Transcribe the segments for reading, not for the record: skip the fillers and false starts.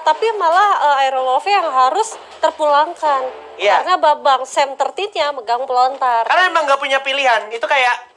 tapi malah Aerowolf yang harus terpulangkan. Iya. Karena Babang Sam Tertitnya megang pelontar. Karena emang nggak punya pilihan. Itu kayak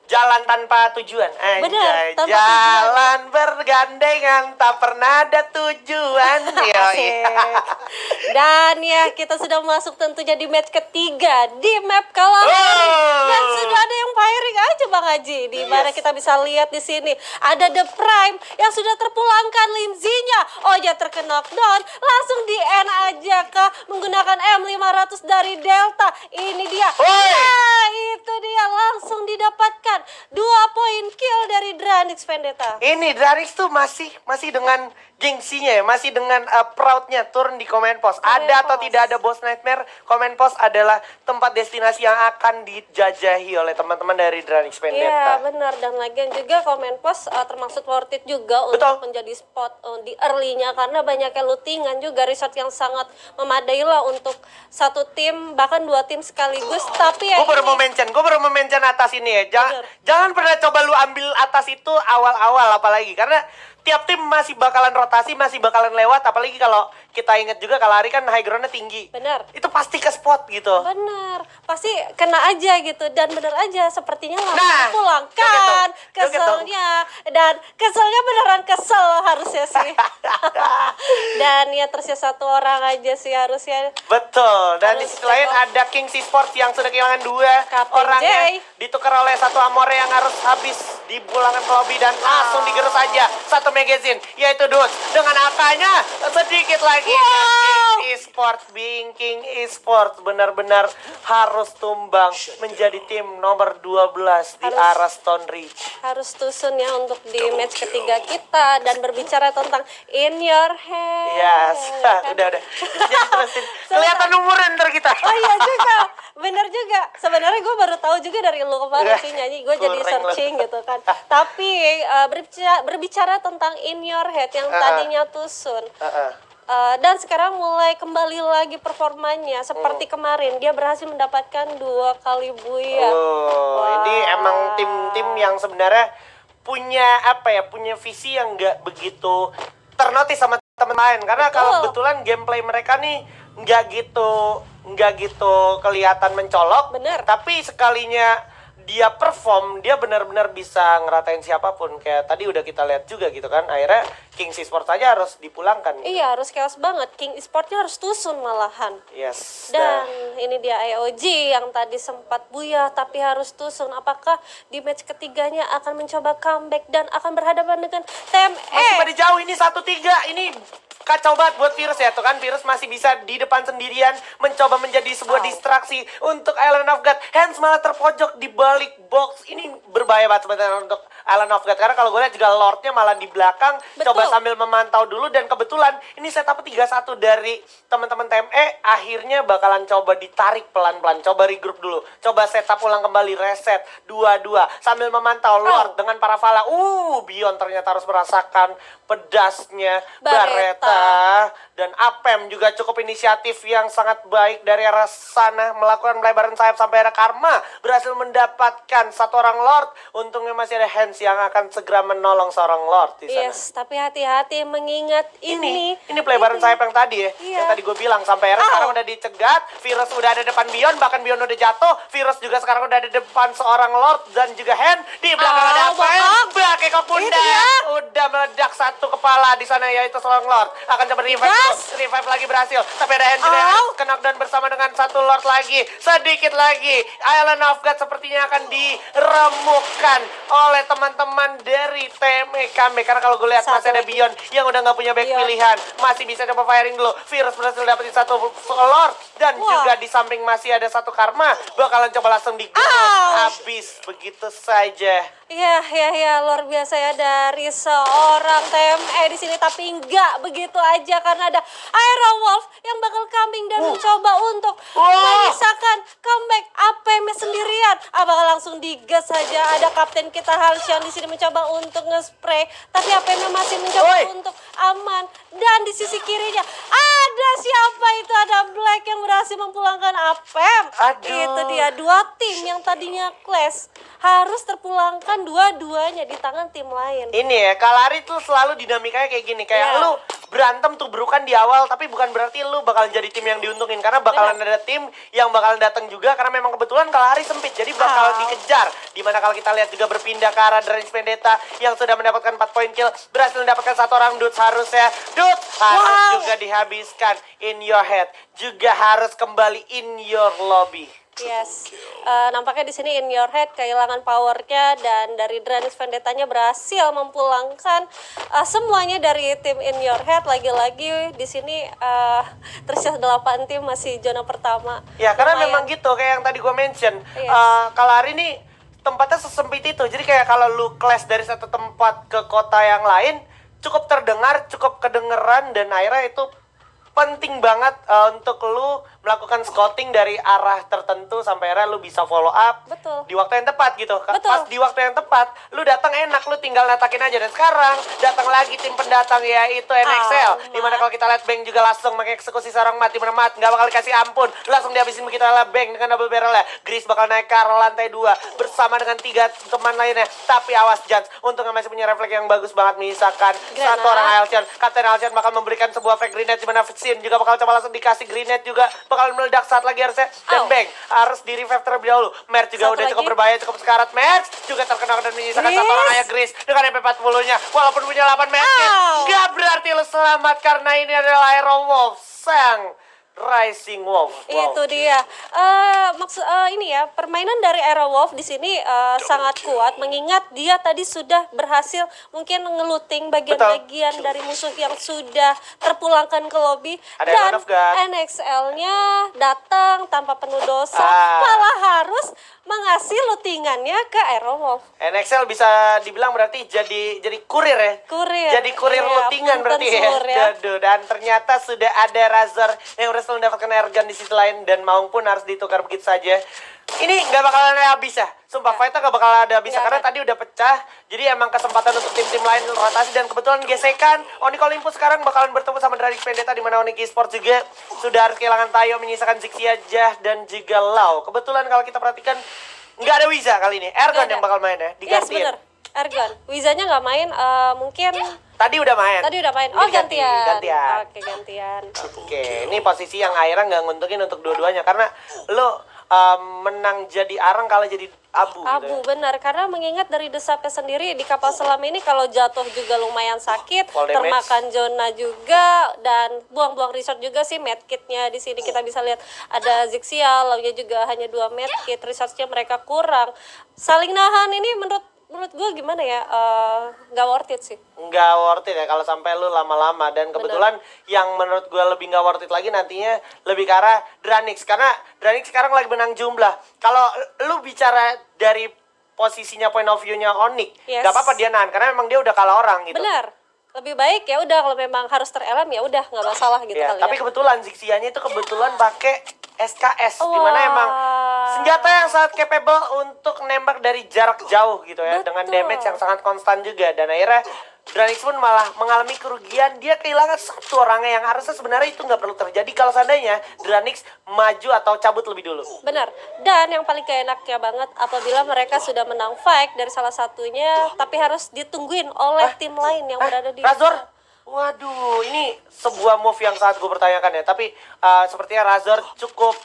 jalan tanpa tujuan. Bener, tanpa jalan bergandengan tak pernah ada tujuan. Asik. Dan ya kita sudah masuk tentunya di match ketiga di map Kalahari. Dan sudah ada yang firing aja Bang Haji. Di mana kita bisa lihat di sini ada The Prime yang sudah terpulangkan Linzinya. Oh ya terkena knockdown, langsung di end aja kah menggunakan M500 dari Delta. Ini dia. Nah, itu dia langsung didapatkan 2 poin kill dari Dranix Vendetta. Ini Dranix tuh masih dengan gengsinya ya, masih dengan proudnya turun di Command Post. Ada atau tidak ada Boss Nightmare, Command Post adalah tempat destinasi yang akan dijajahi oleh teman-teman dari Dranix Vendetta. Iya benar, dan lagian juga Command Post termasuk worth it juga untuk menjadi spot di early-nya karena banyaknya lootingan juga, resort yang sangat memadai lah untuk satu tim bahkan 2 tim sekaligus. Tapi ya gue baru mau mention atas ini ya. Jangan pernah coba lu ambil atas itu awal-awal apalagi karena tiap tim masih bakalan rotasi, masih bakalan lewat. Apalagi kalau kita ingat juga Kalahari kan high ground-nya tinggi. Benar. Itu pasti ke spot gitu. Benar. Pasti kena aja gitu. Dan benar aja sepertinya langsung pulangkan keselnya. Dan keselnya beneran kesel harusnya sih. Dan ya tersisa 1 orang aja sih harusnya. Betul. Dan di sisi lain ada Kings Esports yang sudah kehilangan 2 orangnya. Ditukar oleh 1 Amore yang harus habis dipulangkan ke lobby dan langsung digerus aja 1 magazine, yaitu Dude dengan angkanya sedikit lagi. King Esports benar-benar harus tumbang menjadi tim nomor 12 di arah Stone Ridge. Harus tusun ya untuk di match ketiga kita. Dan berbicara tentang in your head. Yes, udah. Jadi terusin. Kelihatan umurnya ntar kita. Oh iya juga, bener juga. Sebenarnya gue baru tahu juga dari lu kemarin sih nyanyi. Gue jadi searching gitu kan. Tapi berbicara tentang in your head yang tadinya tusun. Dan sekarang mulai kembali lagi performanya seperti kemarin. Dia berhasil mendapatkan 2 kali buya. Ini emang tim-tim yang sebenarnya punya punya visi yang nggak begitu ternotis sama teman lain. Karena kalau kebetulan gameplay mereka nih nggak gitu kelihatan mencolok. Bener. Tapi sekalinya dia perform, dia benar-benar bisa ngeratain siapapun. Kayak tadi udah kita lihat juga gitu kan. Akhirnya King Esports aja harus dipulangkan. Iya, harus chaos banget. King Esports-nya harus tusun malahan. Yes. Dan ini dia AOG yang tadi sempat buyah tapi harus tusun. Apakah di match ketiganya akan mencoba comeback dan akan berhadapan dengan TME? Masih pada jauh ini 1-3. Ini kacau banget buat Virus ya, tuh kan Virus masih bisa di depan sendirian mencoba menjadi sebuah distraksi untuk Island of God. Hands malah terpojok di balik box. Ini berbahaya banget sebenarnya untuk Island of God karena kalau gue lihat juga Lordnya malah di belakang. Coba sambil memantau dulu dan kebetulan ini setup 3-1 dari teman-teman TME. Akhirnya bakalan coba ditarik pelan-pelan, coba regroup dulu, coba setup ulang kembali, reset 2-2 sambil memantau Lord dengan para Vala. Bion ternyata harus merasakan pedasnya Bareta. Dan Apem juga cukup inisiatif yang sangat baik dari arah sana melakukan pelebaran sayap sampai arah Karma berhasil mendapatkan 1 orang Lord. Untungnya masih ada Hands yang akan segera menolong seorang Lord di sana. Yes, tapi hati-hati mengingat ini pelebaran sayap yang tadi ya. Yang tadi gue bilang sampai arah sekarang udah dicegat. Virus udah ada depan Bion, bahkan Bion udah jatuh. Virus juga sekarang udah ada depan seorang Lord dan juga Hand. Di belakang ada Apem, pakai ke pundak. Udah meledak 1 kepala di sana yaitu seorang Lord. Akan coba revive lagi berhasil. Tapi ada Hand juga yang kena dan bersama dengan 1 Lord lagi. Sedikit lagi Island of God sepertinya akan diremukkan oleh teman-teman dari TME Comeback. Karena kalau gue lihat masih ada Bion yang udah nggak punya back pilihan. Masih bisa coba firing dulu. Virus berhasil dapetin 1 Lord. Dan juga di samping masih ada 1 Karma. Bakalan coba langsung habis begitu saja. Ya, luar biasa ya dari seorang TME di sini, tapi enggak begitu aja karena ada Aerowolf yang bakal coming dan mencoba untuk menyisakan comeback APM sendirian. Bakal langsung digas saja. Ada kapten kita Halshan di sini mencoba untuk nge-spray, tapi APM masih mencoba untuk aman. Dan di sisi kirinya ada siapa itu? Ada Black yang berhasil memulangkan APM. Itu dia 2 tim yang tadinya clash harus terpulangkan dua-duanya di tangan tim lain. Ini ya, Kalahari tuh selalu dinamikanya kayak gini. Kayak lu berantem tubrukan di awal, tapi bukan berarti lu bakal jadi tim yang diuntungin, karena bakalan ada tim yang bakalan datang juga, karena memang kebetulan Kalahari sempit, jadi bakal dikejar. Dimana kalau kita lihat juga berpindah ke arah Dranis Vendetta yang sudah mendapatkan 4 poin kill, berhasil mendapatkan 1 orang. Dudes harusnya, harus juga dihabiskan. In your head juga harus kembali in your lobby. Yes, nampaknya di sini in your head kehilangan powernya, dan dari Dranis Vendetta-nya berhasil mempulangkan semuanya dari tim in your head. Lagi-lagi di sini tersisa 8 tim, masih zona pertama. Ya, karena Lumayan. memang gitu kayak yang tadi gue mention. Yes. Kalahari ini tempatnya sesempit itu. Jadi kayak kalau lu clash dari satu tempat ke kota yang lain, cukup terdengar, cukup kedengeran, dan akhirnya itu penting banget untuk lu melakukan scouting dari arah tertentu sampai akhirnya lu bisa follow up. Betul. Di waktu yang tepat gitu. Betul. Pas di waktu yang tepat, lu datang enak, lu tinggal natakin aja. Dan sekarang datang lagi tim pendatang, yaitu NXL. Dimana kalau kita lihat Bang juga langsung mengeksekusi seorang Mat, dimana Mat nggak bakal dikasih ampun, langsung dihabisin begitu oleh Bang dengan double barrel-nya. Gris bakal naik ke arah lantai 2 bersama dengan 3 teman lainnya. Tapi awas Jans, untuk masih punya refleks yang bagus banget, menyisakan Granat. 1 orang Alcian. Kapten Alcian bakal memberikan sebuah frag grenade, dimana Sin juga bakal coba langsung dikasih grenade juga, bakal meledak saat lagi harusnya. Dan Bang harus di revive terlebih dahulu. Merch juga Satu udah cukup lagi. berbahaya, cukup sekarat. Merch juga terkena dan menyisakan Gris. 1 orang ayah Gris dengan MP40-nya. Walaupun punya 8 match, gak berarti lu selamat, karena ini adalah Hero Wolf sang Rising Wolf. Itu dia. Ini ya, permainan dari Aerowolf di sini sangat kuat, mengingat dia tadi sudah berhasil mungkin ngeluting bagian-bagian dari musuh yang sudah terpulangkan ke lobby. Ada Dan Elon of God. NXL-nya datang tanpa penuh dosa, malah harus mengasih lootingannya ke Aerowolf. NXL bisa dibilang berarti jadi kurir ya. Kurir. Jadi kurir Iya, lootingan punten berarti ya. sur ya. Aduh, dan ternyata sudah ada Razor yang berhasil mendapatkan airgun di sisi lain, dan Maung pun harus ditukar begitu saja. Ini nggak bakalan habis ya. Sumpah, fight-nya nggak bakal ada habis Nggak karena akan. tadi udah pecah. Jadi emang kesempatan untuk tim-tim lain rotasi, dan kebetulan gesekan. Onyx Olympus sekarang bakalan bertemu sama Dranis Vendetta, di mana Onyx Esports juga sudah harus kehilangan Tayo, menyisakan Zixia, Jah, dan juga Lau. Kebetulan kalau kita perhatikan nggak ada Wiza kali ini. Ergon Nggak ada. yang bakal main ya, Yes, digantiin. bener. Ergon. Wizanya nggak main, mungkin Tadi udah main. tadi udah main. Ini Oh, ganti- gantian. gantian. Oke, gantian. Oke, ini posisi yang akhirnya nggak nguntungin untuk dua-duanya, karena lo menang jadi arang kalau jadi abu. Abu, Gitu ya. benar, karena mengingat dari desapnya sendiri di kapal selam ini kalau jatuh juga lumayan sakit, Fall damage. termakan zona juga, dan buang-buang resource juga sih. Medkitnya di sini kita bisa lihat ada Zixia, lalunya juga hanya 2 medkit, resource-nya mereka kurang. Saling nahan ini menurut gue gimana ya, nggak worth it sih. Nggak worth it ya kalau sampai lu lama-lama. Dan kebetulan yang menurut gue lebih nggak worth it lagi nantinya lebih ke arah Dranix, karena Dranix sekarang lagi menang jumlah. Kalau lu bicara dari posisinya point of view-nya Onyx, Yes. nggak apa-apa dia nahan karena memang dia udah kalah orang gitu. Benar, lebih baik ya udah, kalau memang harus terelem ya udah, nggak masalah gitu Ya, kali tapi ya. kebetulan Zixianya itu kebetulan pakai SKS, dimana Wah. emang senjata yang sangat capable untuk nembak dari jarak jauh gitu ya, dengan Betul. damage yang sangat konstan juga. Dan akhirnya Dranix pun malah mengalami kerugian, dia kehilangan 1 orangnya yang harusnya sebenarnya itu nggak perlu terjadi kalau seandainya Dranix maju atau cabut lebih dulu. Benar. Dan yang paling keenaknya banget apabila mereka sudah menang fight dari salah satunya, tapi harus ditungguin oleh tim lain yang berada di Razor? Waduh, ini sebuah move yang sangat gue pertanyakan ya. Tapi sepertinya Razor cukup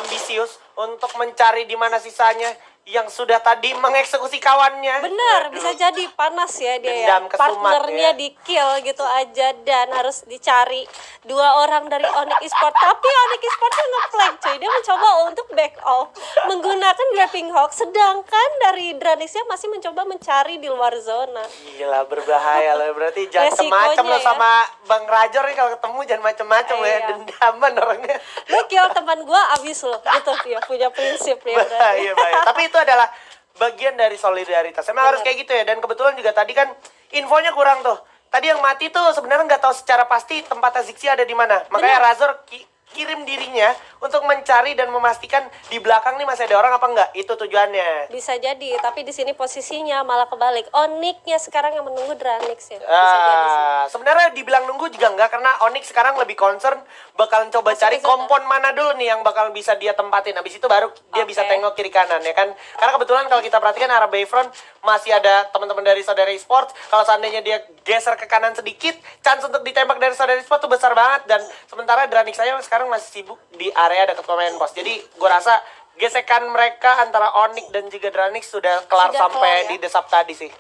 ambisius untuk mencari di mana sisanya yang sudah tadi mengeksekusi kawannya. Benar, Waduh. bisa jadi panas ya dia ya. Dendam kesumat Partnernya ya. di kill gitu aja, dan harus dicari 2 orang dari Onyx Esports. Tapi Onyx Esports nge-flank cuy. Dia mencoba untuk back off menggunakan Grappling Hawk, sedangkan dari Dranixnya masih mencoba mencari di luar zona. Gila, berbahaya loh. Berarti jangan Resikonya macam lo ya. sama Bang Rajor nih, kalau ketemu jangan macam-macam lo ya. Iya. Dendaman orangnya. Lu kill teman gua abis lo gitu ya, punya prinsip ya berarti. Bahaya, bahaya. Tapi itu adalah bagian dari solidaritas. Emang harus kayak gitu ya. Dan kebetulan juga tadi kan infonya kurang tuh. Tadi yang mati tuh sebenarnya nggak tahu secara pasti tempatnya Zixi ada di mana. Makanya Benar. Razor kirim dirinya untuk mencari dan memastikan di belakang nih masih ada orang apa enggak. Itu tujuannya. Bisa jadi, tapi di sini posisinya malah kebalik. Onyx-nya sekarang yang menunggu Dranix ya. Bisa jadi sih. Sebenarnya dibilang nunggu juga enggak, karena Onyx sekarang lebih concern bakalan coba Masuk cari ke zona. kompon mana dulu nih yang bakal bisa dia tempatin. Habis itu baru dia bisa Oke. tengok kiri kanan ya kan. Karena kebetulan kalau kita perhatikan arah Bayfront masih ada teman-teman dari Saudara Esports. Kalau seandainya dia geser ke kanan sedikit, chance untuk ditembak dari Saudara Esports tuh besar banget. Dan sementara Dranix saya sekarang masih sibuk di area dekat pemain pos. Jadi gue rasa gesekan mereka antara Onyx dan juga Dranix sudah kelar Sudah sampai kelar ya? di desap tadi sih.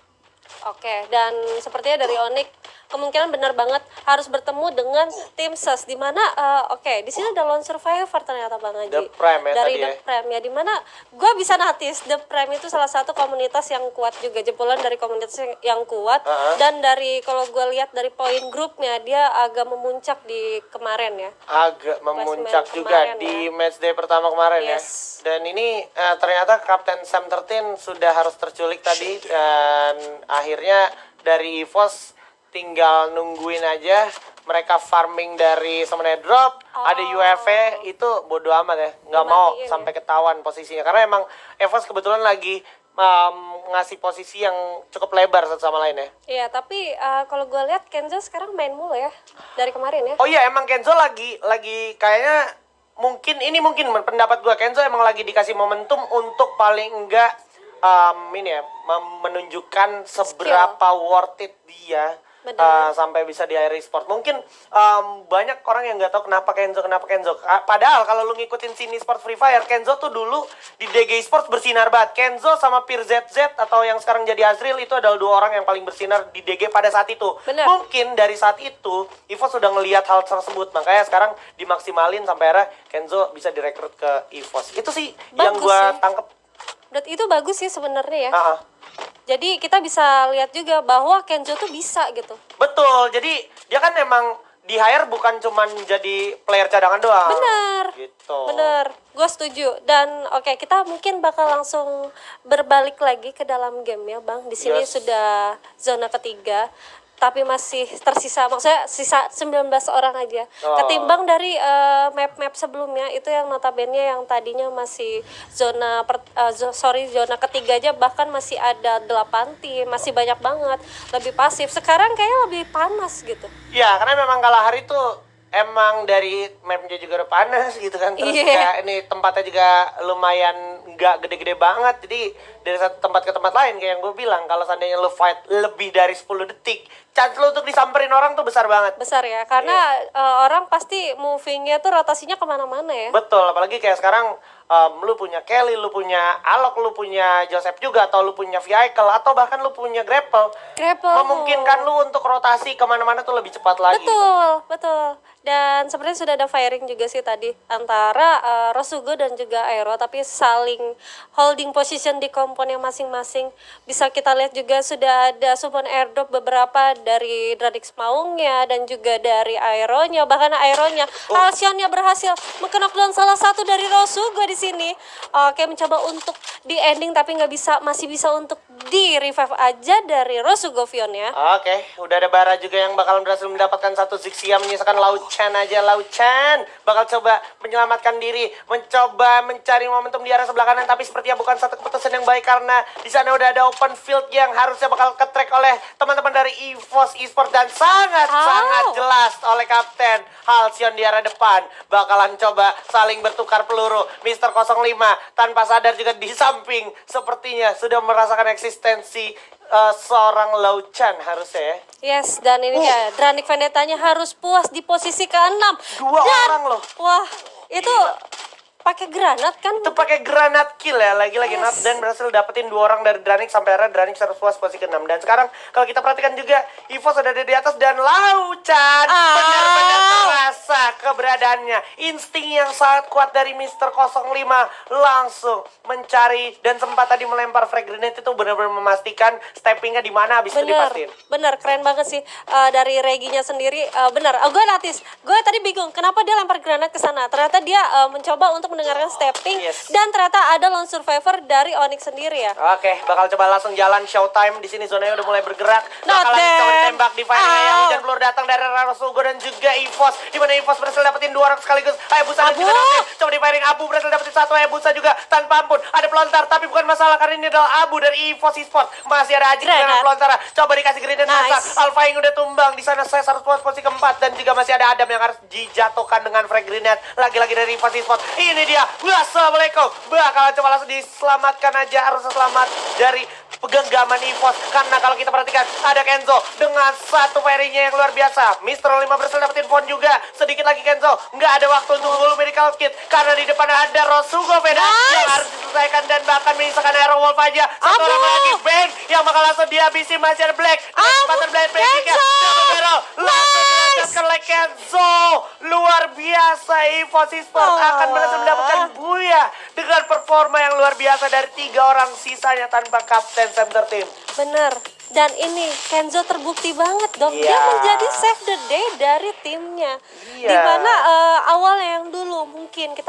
Oke, dan sepertinya dari Onyx kemungkinan benar banget harus bertemu dengan tim SES di mana oke, di sini ada lone survivor ternyata Bang Haji. The Prime ya dari tadi The ya. Prime ya, di mana gue bisa notice The Prime itu salah satu komunitas yang kuat juga, jebolan dari komunitas yang kuat. Dan dari kalau gue lihat dari poin grupnya dia agak memuncak di kemarin ya. Agak memuncak juga kemarin di matchday pertama kemarin Yes. ya. Dan ini ternyata Kapten Sam 13 sudah harus terculik tadi, dan akhirnya dari EVOS tinggal nungguin aja mereka farming dari Summoner Drop. Ada UAV itu bodo amat ya, nggak mau Dimatiin sampai ketahuan posisinya, karena emang EVOS kebetulan lagi ngasih posisi yang cukup lebar satu sama lain ya. Iya, tapi kalau gue lihat Kenzo sekarang main mulu ya dari kemarin ya. Oh iya, emang Kenzo lagi kayaknya mungkin pendapat gua, Kenzo emang lagi dikasih momentum untuk paling enggak ini ya, menunjukkan seberapa worth it dia Benar. sampai bisa di air sport. Mungkin banyak orang yang nggak tahu kenapa Kenzo. Padahal kalau lu ngikutin sini sport Free Fire, Kenzo tuh dulu di DG Sports bersinar banget. Kenzo sama Pir ZZ atau yang sekarang jadi Azril itu adalah dua orang yang paling bersinar di DG pada saat itu. Benar. Mungkin dari saat itu EVOS sudah ngelihat hal tersebut, makanya sekarang dimaksimalin sampai akhirnya Kenzo bisa direkrut ke EVOS. Itu sih yang Bagus gua sih. tangkep. Itu bagus sih sebenarnya ya. Ah. Jadi kita bisa lihat juga bahwa Kenzo tuh bisa gitu. Betul, jadi dia kan emang di hire bukan cuman jadi player cadangan doang. Bener. Gitu. Bener, gue setuju. Dan oke, kita mungkin bakal langsung berbalik lagi ke dalam game ya Bang. Di sini Yes. sudah zona ketiga, tapi masih tersisa, maksudnya sisa 19 orang aja. Oh. Ketimbang dari map-map sebelumnya itu yang notabene yang tadinya masih zona zona ketiga aja, bahkan masih ada 8 tim, masih banyak banget, lebih pasif. Sekarang kayaknya lebih panas gitu. Ya, karena memang Kalahari tuh emang dari mapnya juga udah panas gitu kan. Terus Iya. kayak ini tempatnya juga lumayan nggak gede-gede banget. Jadi dari satu tempat ke tempat lain kayak yang gue bilang, kalau seandainya lu fight lebih dari 10 detik, chance lu untuk disamperin orang tuh besar banget. Besar ya, karena orang pasti movingnya tuh rotasinya kemana-mana ya. Betul, apalagi kayak sekarang lu punya Kelly, lu punya Alok, lu punya Joseph juga, atau lu punya vehicle, atau bahkan lu punya grapple. Memungkinkan lu untuk rotasi kemana-mana tuh lebih cepat lagi. Betul. Dan sebenarnya sudah ada firing juga sih tadi antara Rosugo dan juga Aero, tapi saling holding position di komponnya masing-masing. Bisa kita lihat juga sudah ada summon airdrop beberapa dari Dranix Maungnya dan juga dari Aeronya, bahkan Aeronya Halcyonnya berhasil mengknockdown salah satu dari Rosugo di sini. Oke, mencoba untuk di ending tapi nggak bisa, masih bisa untuk di revive aja dari Rosugo Vion ya. Oke, udah ada Bara juga yang bakal berhasil mendapatkan satu Zixia, menyisakan Lauchan aja. Lauchan bakal coba menyelamatkan diri, mencoba mencari momentum di arah sebelah kanan, tapi sepertinya bukan satu keputusan yang baik karena di sana udah ada open field yang harusnya bakal ke-track oleh teman-teman dari EVOS Esports, dan sangat jelas oleh Kapten Halcyon di arah depan. Bakalan coba saling bertukar peluru. Mr. 05 tanpa sadar juga di samping sepertinya sudah merasakan eksistensi seorang Lauchan harusnya ya. Yes, dan ini ya Dranix Vendetta-nya harus puas di posisi ke-6. Dua orang loh. Wah, itu pakai granat kan? Itu pakai granat kill ya, lagi-lagi Yes. dan berhasil dapetin 2 orang dari Dranix sampai akhirnya Dranix harus puas posisi ke-6. Dan sekarang kalau kita perhatikan juga EVOS sudah ada di atas, dan Lauchan benar-benar terasa keberadaannya. Insting yang sangat kuat dari Mr. 05 langsung mencari dan sempat tadi melempar frag grenade, itu benar-benar memastikan steppingnya di mana habis itu dipastiin. Bener, keren banget sih dari Reginya sendiri. Bener, gue notice, gue tadi bingung kenapa dia lempar granat ke sana. Ternyata dia mencoba untuk mendengarkan stepping. Yes. Dan ternyata ada lone survivor dari Onyx sendiri ya. Oke, bakal coba langsung jalan showtime di sini, zonanya udah mulai bergerak. Not Bakalan dead. coba tembak di firing yang Ow. hujan peluru datang dari Rosugo dan juga EVOS, di mana EVOS berhasil dapetin 2 orang sekaligus. Hayabusa dan Abu. juga Noctis. Coba di firing Abu berhasil dapetin 1 Hayabusa juga tanpa ampun. Ada pelontar tapi bukan masalah karena ini adalah Abu dari EVOS Esports. Masih ada Ajik dengan Granat. pelontar. Coba dikasih grenade Nice. masa. Alpha yang udah tumbang di sana. Saya harus posisi keempat dan juga masih ada Adam yang harus dijatuhkan dengan frag grenade. Lagi-lagi dari EVOS Esports. Ini dia. Wassalamualaikum. Bakalan coba langsung diselamatkan aja. Harus selamat dari genggaman EVOS. Karena kalau kita perhatikan ada Kenzo dengan 1 firingnya yang luar biasa. Mr. 5 berhasil dapetin phone juga. Sedikit lagi Kenzo. Nggak ada waktu untuk full medical kit. Karena di depan ada Rosugo Veda yang harus diselesaikan dan bahkan menyisakan Aero Wolf aja. Satu orang lagi Ben yang bakal langsung dihabisi. Masih ada Black. Kesempatan Black juga. Langsung dilancarkan oleh Kenzo. Luar biasa. EVOS Esports akan berhasil mendapatkan Buya dengan performa yang luar biasa dari 3 orang sisanya tanpa kapten center team. Bener. Dan ini Kenzo terbukti banget dong. Dia Iya. menjadi save the day dari timnya. Iya. Dimana awalnya yang dulu mungkin kita